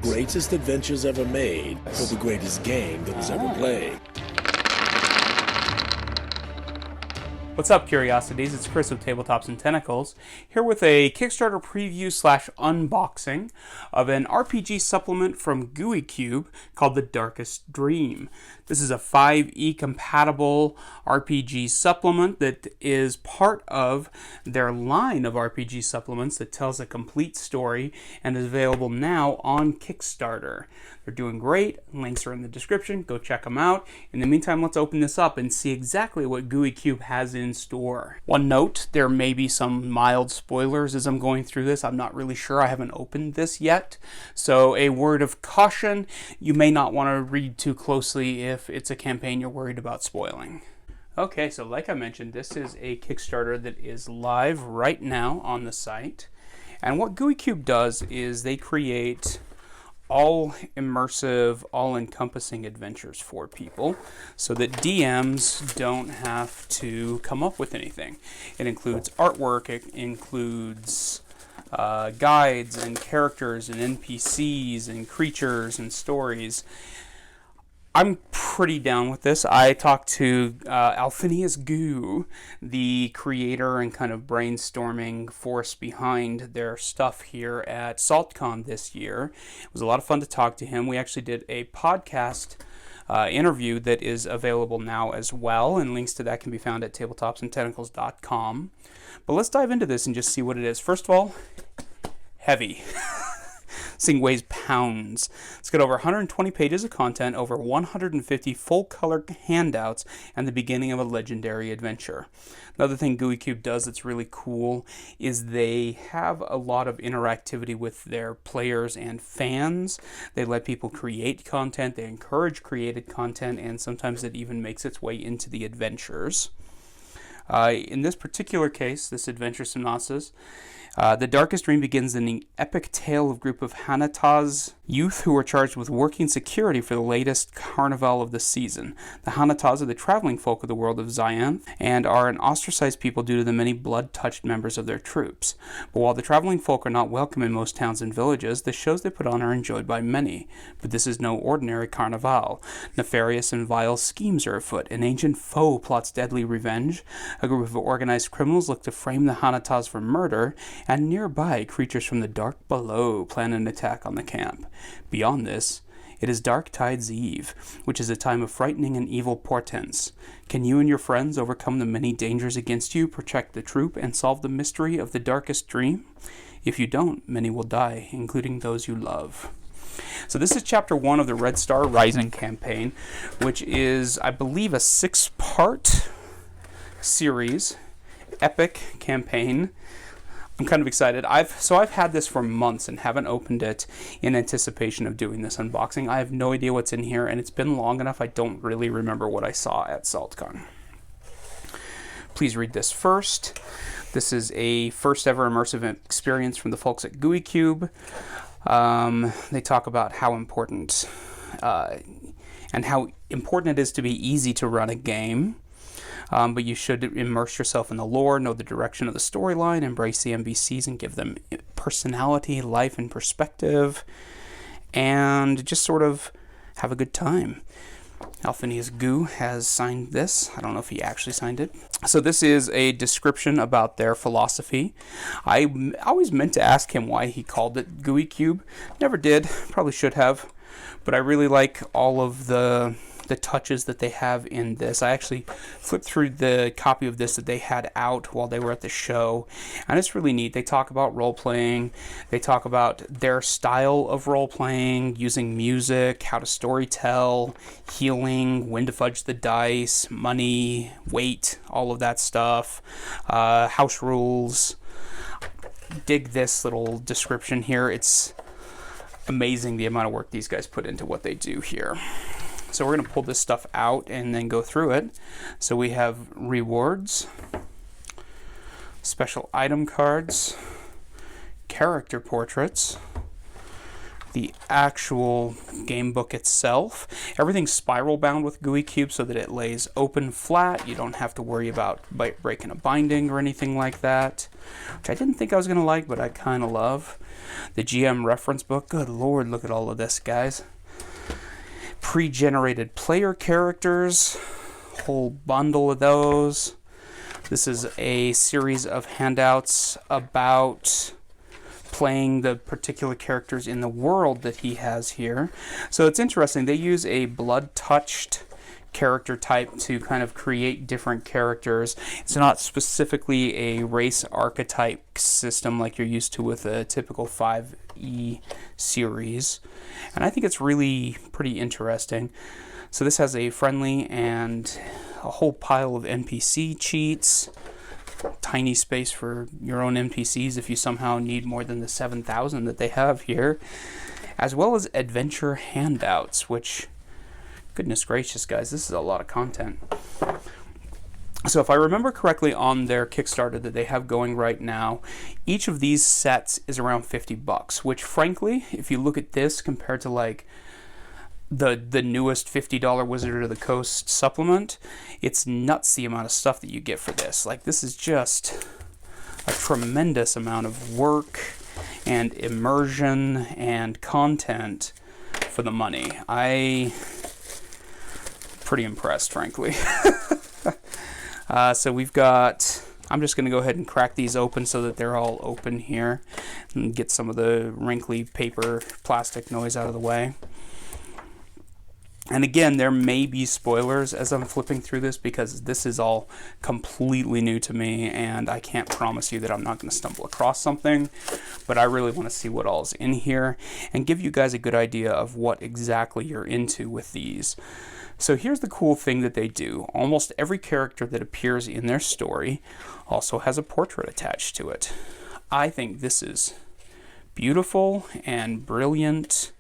greatest adventures ever made for the greatest game that was ever played. What's up, Curiosities? It's Chris of Tabletops and Tentacles, here with a Kickstarter preview / unboxing of an RPG supplement from GOOEY CUBE called The Darkest Dream. This is a 5e compatible RPG supplement that is part of their line of RPG supplements that tells a complete story and is available now on Kickstarter. They're doing great. Links are in the description. Go check them out. In the meantime, let's open this up and see exactly what GOOEY CUBE has in store. One note, there may be some mild spoilers as I'm going through this. I'm not really sure. I haven't opened this yet. So a word of caution, you may not want to read too closely if it's a campaign you're worried about spoiling. Okay, so like I mentioned, this is a Kickstarter that is live right now on the site. And what GOOEY CUBE does is they create all immersive, all-encompassing adventures for people so that DMs don't have to come up with anything. It includes artwork, it includes guides and characters and NPCs and creatures and stories. I'm pretty down with this. I talked to Alphinius Goo, the creator and kind of brainstorming force behind their stuff here at SaltCon this year. It was a lot of fun to talk to him. We actually did a podcast interview that is available now as well, and links to that can be found at tabletopsandtentacles.com. But let's dive into this and just see what it is. First of all, heavy. This thing weighs pounds. It's got over 120 pages of content, over 150 full-color handouts, and the beginning of a legendary adventure. Another thing GOOEY CUBE does that's really cool is they have a lot of interactivity with their players and fans. They let people create content, they encourage created content, and sometimes it even makes its way into the adventures. In this particular case, this adventure synopsis, The Darkest Dream begins in the epic tale of a group of Hanatas youth who are charged with working security for the latest carnival of the season. The Hanatas are the traveling folk of the world of Xyanth and are an ostracized people due to the many blood-touched members of their troops. But while the traveling folk are not welcome in most towns and villages, the shows they put on are enjoyed by many. But this is no ordinary carnival. Nefarious and vile schemes are afoot. An ancient foe plots deadly revenge. A group of organized criminals look to frame the Hanatas for murder, and nearby, creatures from the dark below plan an attack on the camp. Beyond this, it is Dark Tide's Eve, which is a time of frightening and evil portents. Can you and your friends overcome the many dangers against you, protect the troop, and solve the mystery of the Darkest Dream? If you don't, many will die, including those you love. So this is Chapter 1 of the Red Star Rising campaign, which is, I believe, a 6-part series, epic campaign. I'm kind of excited. I've had this for months and haven't opened it in anticipation of doing this unboxing. I have no idea what's in here, and it's been long enough I don't really remember what I saw at SaltCon. Please read this first. This is a first ever immersive experience from the folks at GOOEY CUBE. They talk about how important it is to be easy to run a game. But you should immerse yourself in the lore, know the direction of the storyline, embrace the NPCs and give them personality, life, and perspective, and just sort of have a good time. Alphinius Goo has signed this. I don't know if he actually signed it. So this is a description about their philosophy. I always meant to ask him why he called it GOOEY CUBE. Never did. Probably should have. But I really like all of the touches that they have in this. I actually flipped through the copy of this that they had out while they were at the show, and it's really neat. They talk about role-playing, they talk about their style of role-playing, using music, how to storytell, healing, when to fudge the dice, money, weight, all of that stuff, house rules. Dig this little description here. It's amazing the amount of work these guys put into what they do here. So we're going to pull this stuff out and then go through it. So we have rewards, special item cards, character portraits, the actual game book itself. Everything's spiral bound with GOOEY CUBE so that it lays open flat. You don't have to worry about breaking a binding or anything like that, which I didn't think I was going to like, but I kind of love. The GM reference book, good lord, look at all of this, guys. Pre-generated player characters, whole bundle of those. This is a series of handouts about playing the particular characters in the world that he has here. So it's interesting, they use a blood-touched character type to kind of create different characters. It's not specifically a race archetype system like you're used to with a typical 5e series. And I think it's really pretty interesting. So this has a friendly and a whole pile of NPC cheats. Tiny space for your own NPCs if you somehow need more than the 7,000 that they have here, as well as adventure handouts, which, goodness gracious, guys, this is a lot of content. So if I remember correctly on their Kickstarter that they have going right now, each of these sets is around $50, which frankly, if you look at this compared to like the newest $50 Wizard of the Coast supplement, it's nuts the amount of stuff that you get for this. Like, this is just a tremendous amount of work and immersion and content for the money. I'm pretty impressed, frankly. So we've got, I'm just going to go ahead and crack these open so that they're all open here and get some of the wrinkly paper plastic noise out of the way. And again, there may be spoilers as I'm flipping through this because this is all completely new to me and I can't promise you that I'm not going to stumble across something, but I really want to see what all's in here and give you guys a good idea of what exactly you're into with these. So here's the cool thing that they do. Almost every character that appears in their story also has a portrait attached to it. I think this is beautiful and brilliant,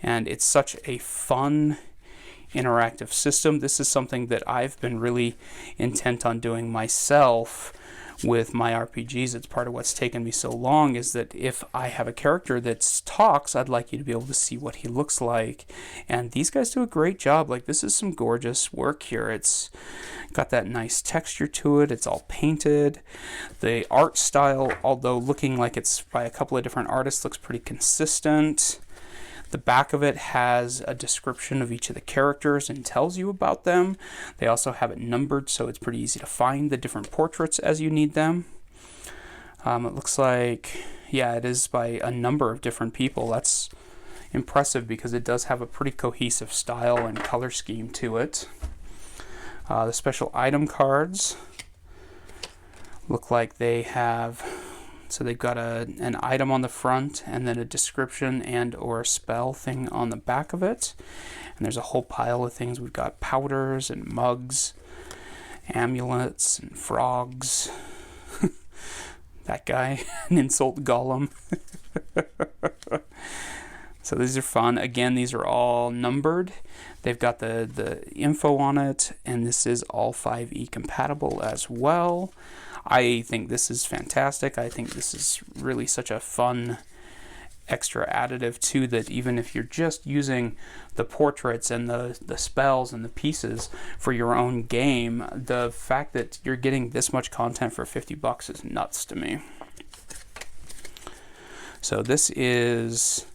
and it's such a fun interactive system. This is something that I've been really intent on doing myself with my RPGs. It's part of what's taken me so long, is that if I have a character that talks, I'd like you to be able to see what he looks like. And these guys do a great job. Like, this is some gorgeous work here. It's got that nice texture to it. It's all painted. The art style, although looking like it's by a couple of different artists, looks pretty consistent. The back of it has a description of each of the characters and tells you about them. They also have it numbered, so it's pretty easy to find the different portraits as you need them. It looks like, yeah, it is by a number of different people. That's impressive because it does have a pretty cohesive style and color scheme to it. The special item cards look like they have, so they've got an item on the front and then a description and or a spell thing on the back of it. And there's a whole pile of things. We've got powders and mugs, amulets and frogs. That guy, an insult golem. So these are fun. Again, these are all numbered. They've got the info on it, and this is all 5e compatible as well. I think this is fantastic. I think this is really such a fun extra additive too, that even if you're just using the portraits and the spells and the pieces for your own game, the fact that you're getting this much content for $50 is nuts to me. So this is,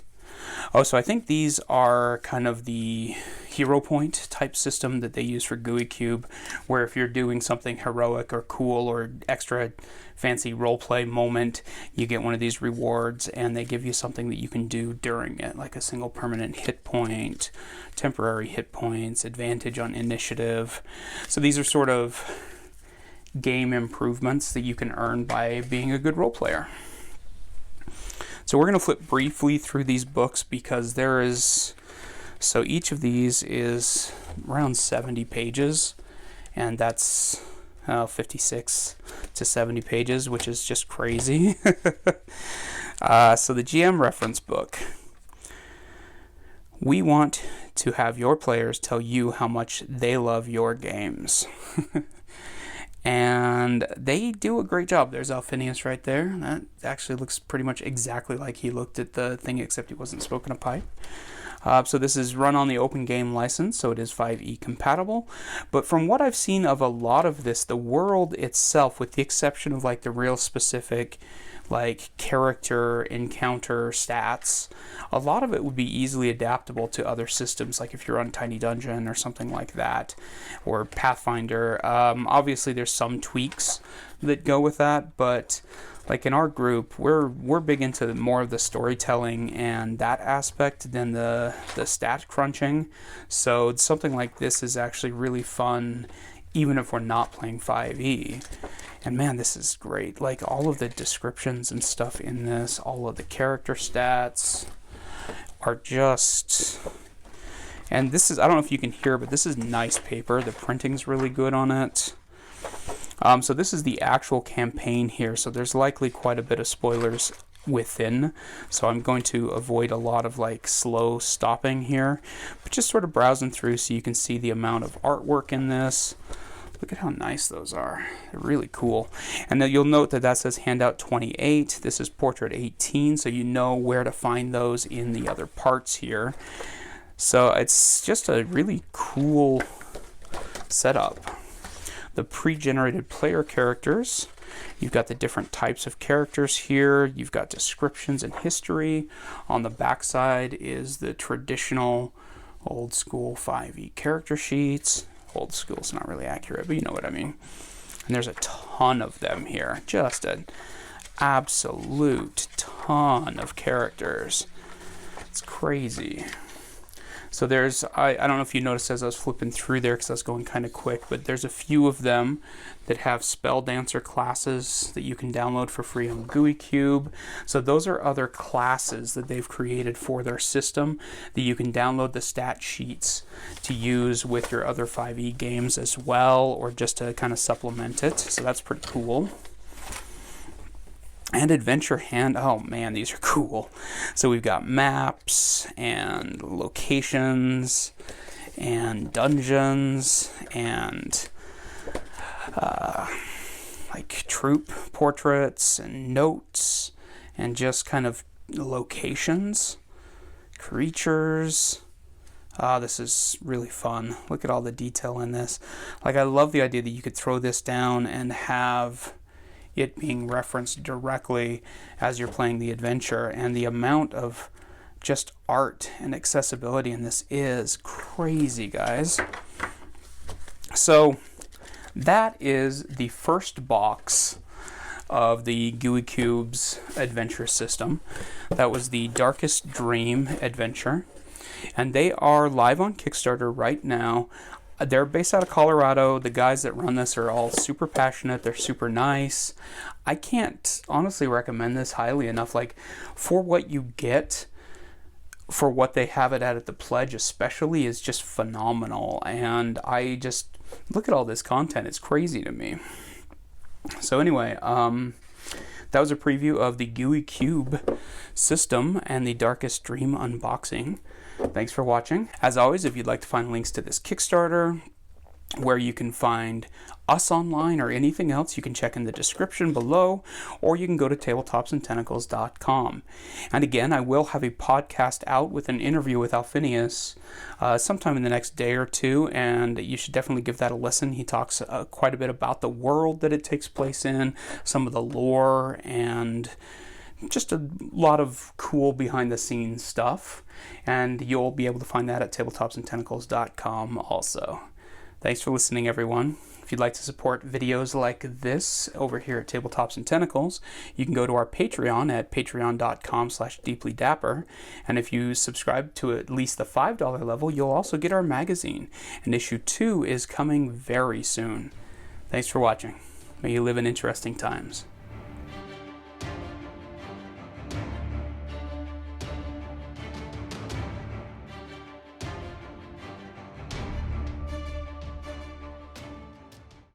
oh, so I think these are kind of the hero point type system that they use for GOOEY CUBE, where if you're doing something heroic or cool or extra fancy roleplay moment, you get one of these rewards and they give you something that you can do during it, like a single permanent hit point, temporary hit points, advantage on initiative. So these are sort of game improvements that you can earn by being a good role player. So we're going to flip briefly through these books because there is, so each of these is around 70 pages, and that's 56 to 70 pages, which is just crazy. So the GM reference book. We want to have your players tell you how much they love your games. and they do a great job. There's Alphinius right there. That actually looks pretty much exactly like he looked at the thing, except he wasn't smoking a pipe. So this is run on the Open Game license, so it is 5e compatible. But from what I've seen of a lot of this, the world itself, with the exception of like the real specific like character encounter stats, a lot of it would be easily adaptable to other systems, like if you're on Tiny Dungeon or something like that, or Pathfinder. Obviously there's some tweaks that go with that, but like in our group, we're big into more of the storytelling and that aspect than the stat crunching. So something like this is actually really fun, even if we're not playing 5e. And man, this is great. Like all of the descriptions and stuff in this, all of the character stats are just... And this is, I don't know if you can hear, but this is nice paper. The printing's really good on it. So this is the actual campaign here, so there's likely quite a bit of spoilers within, so I'm going to avoid a lot of like slow stopping here, but just sort of browsing through so you can see the amount of artwork in this. Look at how nice those are. They're really cool. And then you'll note that that says handout 28. This is portrait 18, so you know where to find those in the other parts here. So it's just a really cool setup. The pre-generated player characters. You've got the different types of characters here. You've got descriptions and history. On the back side is the traditional old school 5e character sheets. Old school's not really accurate, but you know what I mean. And there's a ton of them here. Just an absolute ton of characters. It's crazy. So there's, I don't know if you noticed as I was flipping through there because I was going kind of quick, but there's a few of them that have spell dancer classes that you can download for free on GOOEY CUBE. So those are other classes that they've created for their system that you can download the stat sheets to use with your other 5e games as well, or just to kind of supplement it. So that's pretty cool. And adventure hand, oh man, these are cool. So we've got maps and locations and dungeons and like troop portraits and notes and just kind of locations, creatures. This is really fun. Look at all the detail in this. Like, I love the idea that you could throw this down and have it being referenced directly as you're playing the adventure, and the amount of just art and accessibility in this is crazy, guys. So that is the first box of the GOOEY CUBE's adventure system. That was the Darkest Dream adventure, and they are live on Kickstarter right now. They're based out of Colorado. The guys that run this are all super passionate. They're super nice. I can't honestly recommend this highly enough. Like, for what you get, for what they have it at the pledge especially, is just phenomenal. And I just, look at all this content. It's crazy to me. So anyway, that was a preview of the GOOEY CUBE system and the Darkest Dream unboxing. Thanks for watching. As always, if you'd like to find links to this Kickstarter, where you can find us online or anything else, you can check in the description below, or you can go to tabletopsandtentacles.com. And again, I will have a podcast out with an interview with Alphinius sometime in the next day or two, and you should definitely give that a listen. He talks quite a bit about the world that it takes place in, some of the lore, and just a lot of cool behind-the-scenes stuff. And you'll be able to find that at tabletopsandtentacles.com also. Thanks for listening, everyone. If you'd like to support videos like this over here at Tabletops and Tentacles, you can go to our Patreon at patreon.com/deeplydapper. And if you subscribe to at least the $5 level, you'll also get our magazine. And issue 2 is coming very soon. Thanks for watching. May you live in interesting times.